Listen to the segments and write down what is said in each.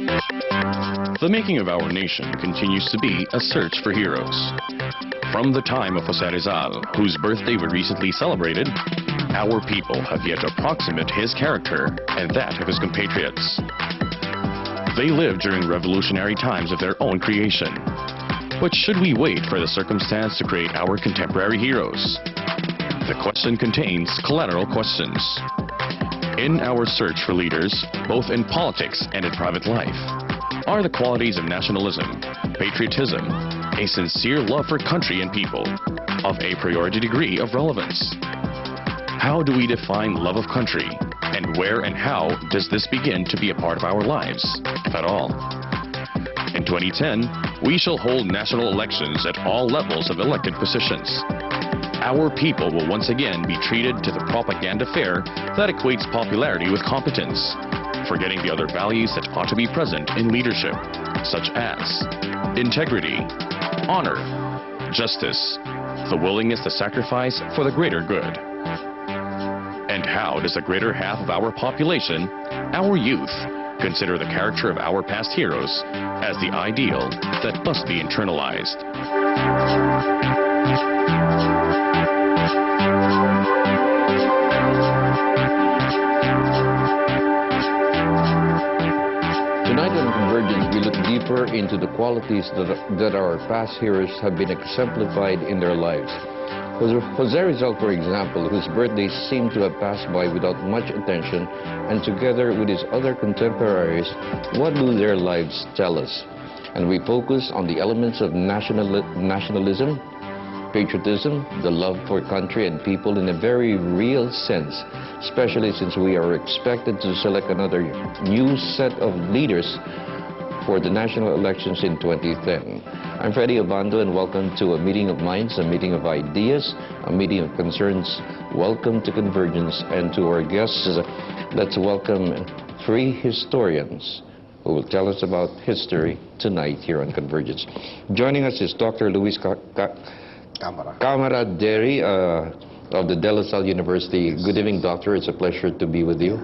The making of our nation continues to be a search for heroes. From the time of Jose Rizal, whose birthday we recently celebrated, our people have yet to approximate his character and that of his compatriots. They lived during revolutionary times of their own creation. But should we wait for the circumstance to create our contemporary heroes? The question contains collateral questions. In our search for leaders, both in politics and in private life, are the qualities of nationalism, patriotism, a sincere love for country and people, of a priority degree of relevance? How do we define love of country, and where and how does this begin to be a part of our lives, if at all? In 2010, we shall hold national elections at all levels of elected positions. Our people will once again be treated to the propaganda fare that equates popularity with competence, forgetting the other values that ought to be present in leadership, such as integrity, honor, justice, the willingness to sacrifice for the greater good. And how does the greater half of our population, our youth, consider the character of our past heroes as the ideal that must be internalized? Tonight on Convergence, we look deeper into the qualities that our past heroes have been exemplified in their lives. Jose Rizal, for example, whose birthday seemed to have passed by without much attention, and together with his other contemporaries, what do their lives tell us? And we focus on the elements of nationalism, patriotism, the love for country and people in a very real sense, especially since we are expected to select another new set of leaders for the national elections in 2010. I'm Freddie Obando, and welcome to a meeting of minds, a meeting of ideas, a meeting of concerns. Welcome to Convergence, and to our guests, let's welcome three historians who will tell us about history tonight here on Convergence. Joining us is Dr. Luis Camara Derry of the De La Salle University. Good evening, Doctor. It's a pleasure to be with you.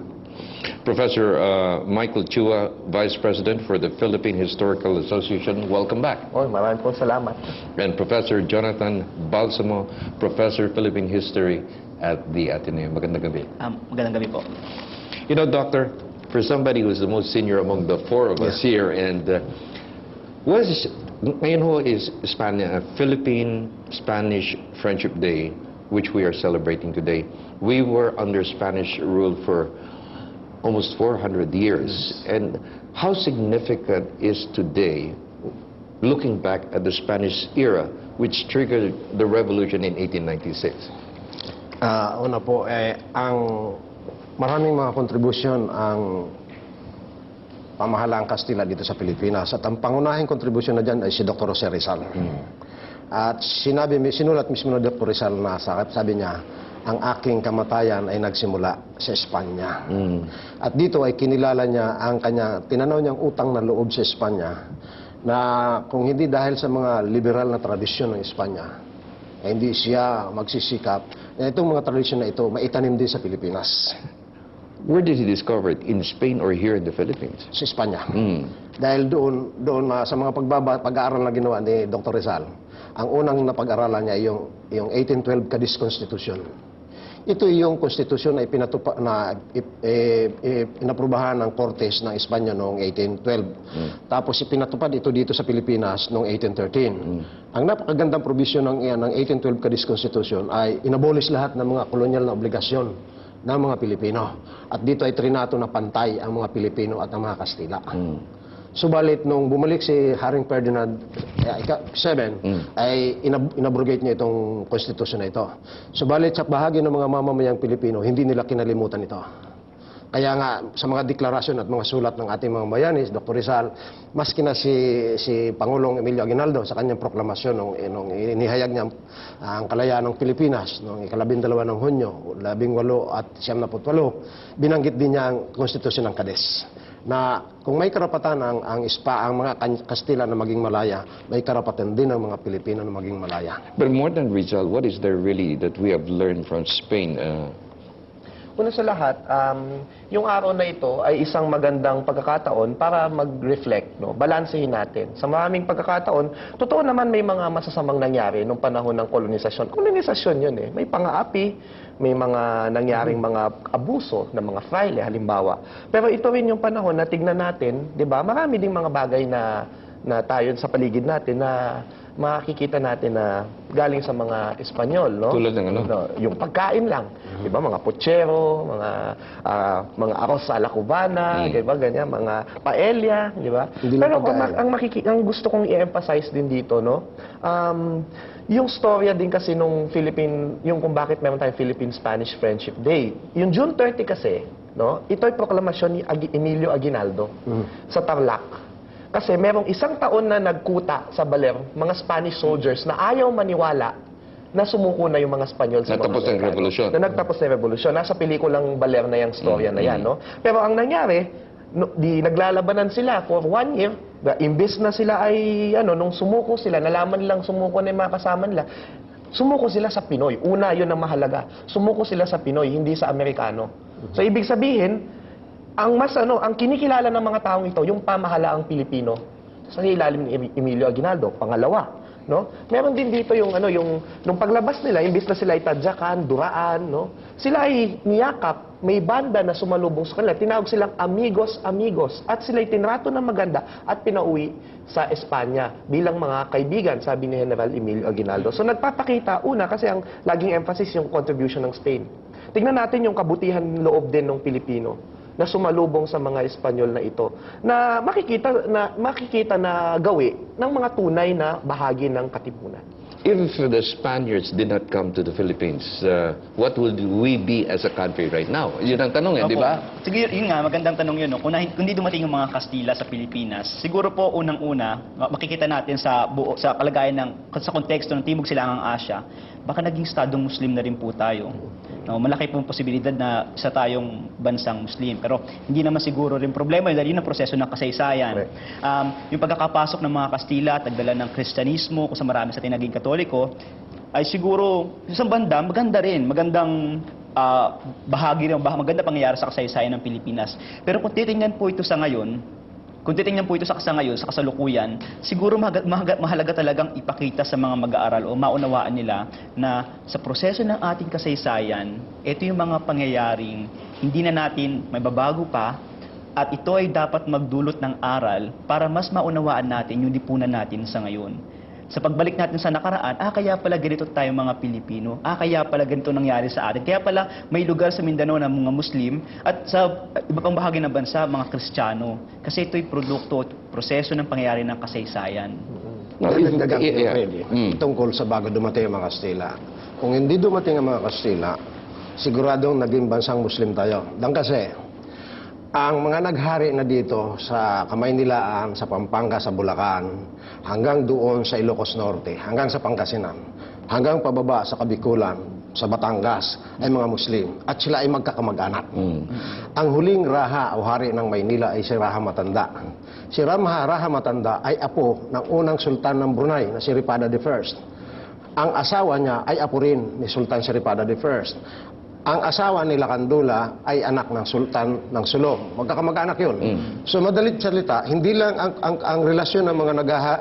Professor Michael Chua, Vice President for the Philippine Historical Association. Welcome back. Oh, maraming po salamat. And Professor Jonathan Balsamo, Professor Philippine History at the Ateneo. Magandang gabi. Magandang gabi po. You know, Doctor, for somebody who's the most senior among the four of us here, and ngayon ho is Philippine-Spanish Friendship Day, which we are celebrating today. We were under Spanish rule for almost 400 years. And how significant is today, looking back at the Spanish era, which triggered the revolution in 1896? Una po, ang maraming mga kontribusyon ang pamahalaang Kastila dito sa Pilipinas. At ang pangunahing kontribusyon na dyan ay si Dr. Jose Rizal. At sinulat mismo na Dr. Rizal na sabi niya, ang aking kamatayan ay nagsimula sa Espanya. At dito ay kinilala niya ang kanya, tinanaw niyang utang na loob sa Espanya, na kung hindi dahil sa mga liberal na tradisyon ng Espanya, ay hindi siya magsisikap na itong mga tradisyon na ito maitanim din sa Pilipinas. Where did he discover it? In Spain or here in the Philippines? Sa Espanya. Dahil doon sa mga pag-aaral na ginawa ni Dr. Rizal, ang unang napag-aralan niya yung 1812 Cadiz Constitution. Ito yung konstitusyon na inaprubahan ng Cortes ng Espanya noong 1812. Tapos ipinatupad ito dito sa Pilipinas noong 1813. Ang napakagandang provision ng 1812 Cadiz Constitution ay inabolish lahat ng mga kolonyal na obligasyon ng mga Pilipino. At dito ay trinato na pantay ang mga Pilipino at ang mga Kastila. Subalit, nung bumalik si Haring Ferdinand VII, ay inabrogate niya itong konstitusyon na ito. Subalit, sa bahagi ng mga mamamayang Pilipino, hindi nila kinalimutan ito. Kaya nga, sa mga deklarasyon at mga sulat ng ating mga bayanis, Dr. Rizal, maski na si Pangulong Emilio Aguinaldo sa kanyang proklamasyon nung inihayag niya ang kalayaan ng Pilipinas noong 12 ng Hunyo, 18 at 78, binanggit din niya ang konstitusyon ng Cadiz, na kung may karapatan ang mga Kastila na maging malaya, may karapatan din ang mga Pilipino na maging malaya. But more than Rizal, what is there really that we have learned from Spain? Una sa lahat, yung araw na ito ay isang magandang pagkakataon para mag-reflect, no? Balansehin natin. Sa maraming pagkakataon, totoo naman may mga masasamang nangyari nung panahon ng kolonisasyon. Kolonisasyon yun eh. May pang-aapi, may mga nangyaring mga abuso ng mga fraile, halimbawa. Pero ito rin yung panahon na tignan natin, di ba? Marami ding mga bagay na tayo sa paligid natin na makikita natin na galing sa mga Espanyol, no? Tulad ng ano? Yung pagkain lang, 'di ba? Mga puchero, mga arroz a la cubana, 'di ba? Ganyan, mga paella, 'di ba? Pero ang gusto kong i-emphasize din dito, no? Yung storya din kasi nung yung kung bakit meron tayong Philippine-Spanish Friendship Day. Yung June 30 kasi, no? Ito ay proklamasyon ni Emilio Aguinaldo sa Tarlac. Kasi merong isang taon na nagkuta sa baler, mga Spanish soldiers na ayaw maniwala na sumuko na yung mga Espanyol sa Natapos ang revolusyon. Na nagtapos na revolusyon. Nasa pelikulang baler na yung storya na yan, no? Pero ang nangyari, naglalabanan sila for 1 year. Imbes na sila ay, nung sumuko sila, nalaman nilang sumuko na yung mga kasama nila, sumuko sila sa Pinoy. Una, yun ang mahalaga. Sumuko sila sa Pinoy, hindi sa Amerikano. So, ibig sabihin, ang kinikilala ng mga taong ito, yung pamahalaang Pilipino sa ilalim ni Emilio Aguinaldo. Pangalawa, no? Meron din dito yung nung paglabas nila, imbis na sila ay tadyakan, duraan, no? Sila ay niyakap, may banda na sumalubong sa kanila. Tinawag silang amigos, amigos. At sila ay tinrato ng maganda at pinauwi sa Espanya bilang mga kaibigan, sabi ni General Emilio Aguinaldo. So nagpapakita, una, kasi ang laging emphasis yung contribution ng Spain. Tingnan natin yung kabutihan loob din ng Pilipino na sumalubong sa mga Espanyol na ito, na makikita na gawi ng mga tunay na bahagi ng katipunan. If the Spaniards did not come to the Philippines, what would we be as a country right now? Yun ang tanong, di ba? Sige, yun nga, magandang tanong yun. No? Kung hindi dumating yung mga Kastila sa Pilipinas, siguro po unang-una, makikita natin sa kalagayan sa konteksto ng Timog Silangang Asya, baka naging estadong Muslim na rin po tayo. No, malaki pong posibilidad na isa tayong bansang Muslim. Pero hindi naman siguro rin problema dahil yun ang proseso ng kasaysayan. Yung pagkakapasok ng mga Kastila at nagdala ng Kristyanismo kung sa marami sa tinaging Katoliko, ay siguro sa banda, maganda rin. Magandang bahagi rin, maganda pangyayari sa kasaysayan ng Pilipinas. Pero kung titingnan po ito sa ngayon, sa kasalukuyan, siguro mahalaga talagang ipakita sa mga mag-aaral o maunawaan nila na sa proseso ng ating kasaysayan, ito yung mga pangyayaring hindi na natin mababago pa at ito ay dapat magdulot ng aral para mas maunawaan natin yung lipunan natin sa ngayon. Sa pagbalik natin sa nakaraan, kaya pala ganito tayo mga Pilipino, kaya pala ganito nangyari sa atin, kaya pala may lugar sa Mindanao ng mga Muslim at sa iba pang bahagi ng bansa, mga Kristiyano. Kasi ito'y produkto at proseso ng pangyayari ng kasaysayan. Tungkol sa bago dumating ang mga Kastila. Kung hindi dumating ang mga Kastila, siguradong naging bansang Muslim tayo. Dahil kasi, ang mga naghari na dito sa Kamaynilaan, sa Pampanga, sa Bulacan, hanggang doon sa Ilocos Norte, hanggang sa Pangasinan, hanggang pababa sa Kabikulan, sa Batangas, ay mga Muslim. At sila ay magkakamag-anak. Ang huling raha o hari ng Maynila ay si Raha Matanda. Si Raha Matanda ay apo ng unang sultan ng Brunei na si Ripada I. Ang asawa niya ay apo rin ni Sultan Siripada I. Ang asawa ni Lakandula ay anak ng Sultan ng Sulu. Magkakamag-anak yun. So madalit salita, hindi lang ang relasyon ng mga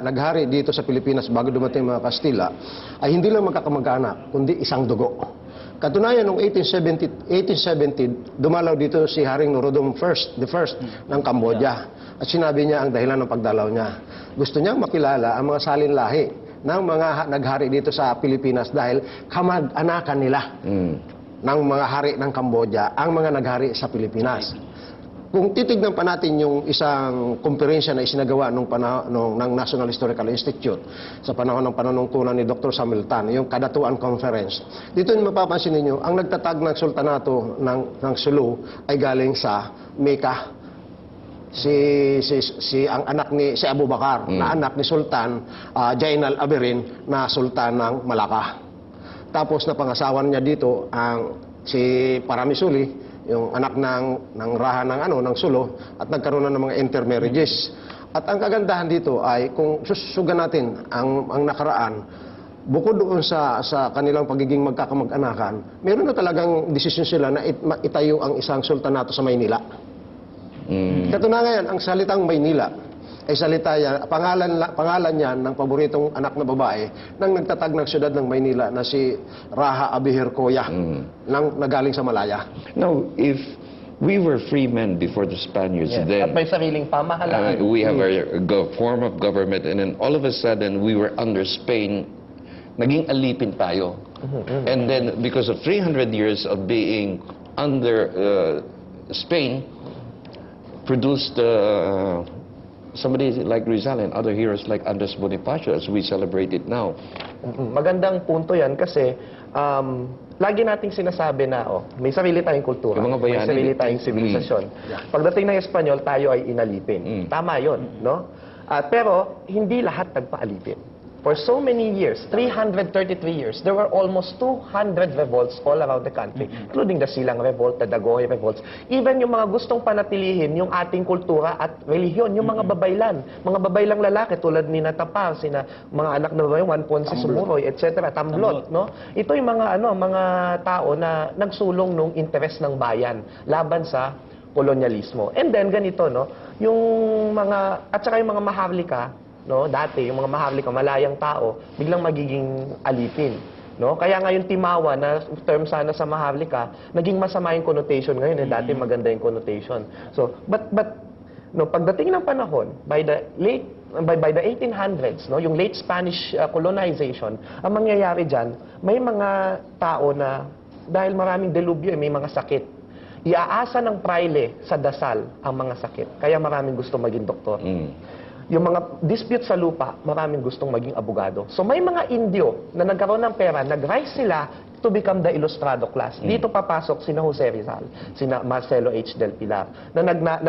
naghari dito sa Pilipinas bago dumating mga Kastila ay hindi lang magkakamag-anak, kundi isang dugo. Katunayan, noong 1870, dumalaw dito si Haring Norodom the first ng Cambodia. At sinabi niya ang dahilan ng pagdalaw niya. Gusto niyang makilala ang mga salinlahi ng mga naghari dito sa Pilipinas dahil kamag-anakan nila ng mga hari ng Cambodia, ang mga naghari sa Pilipinas. Kung titignan pa natin yung isang komperensya na isinagawa ng National Historical Institute sa panahon ng panunungkulan ni Dr. Samuel Tan, yung Kadatuan Conference, dito mapapansin ninyo, ang nagtatag ng sultanato ng Sulu ay galing sa Mecca. Ang anak ni si Abu Bakar, na anak ni Sultan Jainal Abirin na sultan ng Malacca. Tapos na pangasawan niya dito si Paramisuli, yung anak ng raha ng Sulu, at nagkaroon na ng mga intermarriages. At ang kagandahan dito ay kung susugan natin ang nakaraan, bukod doon sa kanilang pagiging magkakamag-anakan, meron na talagang desisyon sila na itayo ang isang sultanato sa Maynila. Katunayan, ang salitang Maynila ay salita yan, pangalan yan ng paboritong anak na babae nang nagtatag ng siyudad ng Maynila na si Raha Abihircoya nang nagaling sa Malaya. Now, if we were free men before the Spaniards, At then may sariling pamahalaan. we have a form of government, and then all of a sudden we were under Spain, naging alipin tayo. And then because of 300 years of being under Spain, produced somebody like Rizal and other heroes like Andres Bonifacio as we celebrate it now. Magandang punto yan kasi lagi nating sinasabi na may sarili tayong kultura, Yung mga bayani, may sarili tayong sibilisasyon. Pagdating ng Espanyol, tayo ay inalipin. Tama yon, no? Pero hindi lahat nagpaalipin. For so many years, 333 years, there were almost 200 revolts all around the country, including the Silang Revolt, the Dagohoy Revolts. Even yung mga gustong panatilihin yung ating kultura at relihiyon, yung mga babaylang lalaki tulad ni Natapang, mga anak na babae, Juan Ponce Sumuroy, etc., Tamblot, no? Ito yung mga tao na nagsulong nung interes ng bayan laban sa kolonyalismo. And then ganito, no, yung mga at saka yung mga maharlika, no, dati yung mga maharlika, malayang tao, biglang magiging alipin, no? Kaya ngayon timawa na term sana sa maharlika, naging masama yung connotation ngayon, dati maganda yung connotation. So, but no, pagdating ng panahon, by the 1800s, no, yung late Spanish colonization, ang mangyayari diyan, may mga tao na dahil maraming delubyo, may mga sakit. Iaasa ng praile sa dasal ang mga sakit. Kaya maraming gusto maging doktor. Yung mga dispute sa lupa, maraming gustong maging abogado. So may mga Indio na nagkaroon ng pera, nag-rise sila to become the Ilustrado class. Dito papasok sina Jose Rizal, sina Marcelo H. del Pilar, na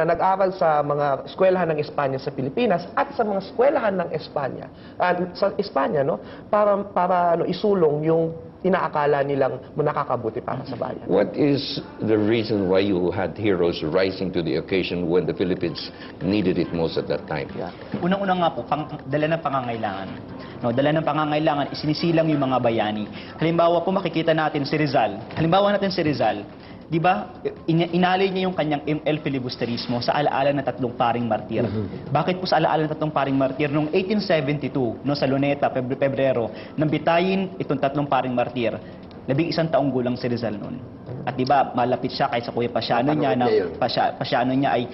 nag-aral sa mga eskwelahan ng Espanya sa Pilipinas at sa mga eskwelahan ng Espanya, sa Espanya, no, para isulong yung inaakala nilang nakakabuti para sa bayan. What is the reason why you had heroes rising to the occasion when the Philippines needed it most at that time? Unang-una nga po, dala ng pangangailangan. No, dala ng pangangailangan, isinisilang yung mga bayani. Halimbawa po makikita natin si Rizal. Di ba, inalay niya yung kanyang el filibusterismo sa alaala ng tatlong paring martir. Bakit po sa alaala ng tatlong paring martir? Noong 1872, no, sa Luneta, Pebrero, nang bitayin itong tatlong paring martir, 11 taong gulang si Rizal noon. At di ba, malapit siya kay sa Kuya Pasiano niya, Pasiano niya ay,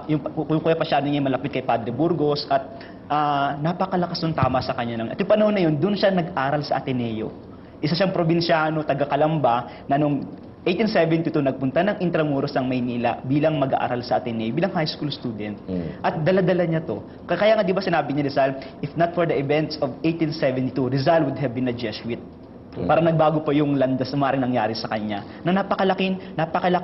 yung Kuya Pasiano niya malapit kay Padre Burgos, at napakalakas ng tama sa kanya. At yung panahon na yun, doon siya nag-aral sa Ateneo. Isa siyang probinsyano, taga Calamba, na noong 1872, nagpunta ng Intramuros ng Maynila bilang mag-aaral sa Ateneo, bilang high school student. At dala-dala niya to. Kaya nga di ba sinabi niya Rizal, if not for the events of 1872, Rizal would have been a Jesuit. Para nagbago pa yung landas na maaaring nangyari sa kanya. Na napakalaki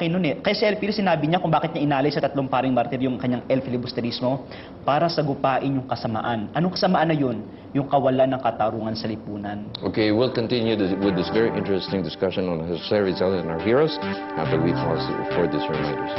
nun eh. Kaya si El Pirio sinabi niya kung bakit niya inalay sa tatlong paring martir yung kanyang el filibusterismo, para sagupain yung kasamaan. Anong kasamaan na yun? Yung kawalan ng katarungan sa lipunan. Okay, we'll continue with this very interesting discussion on Jose Rizal and our heroes after we pause for these reminders.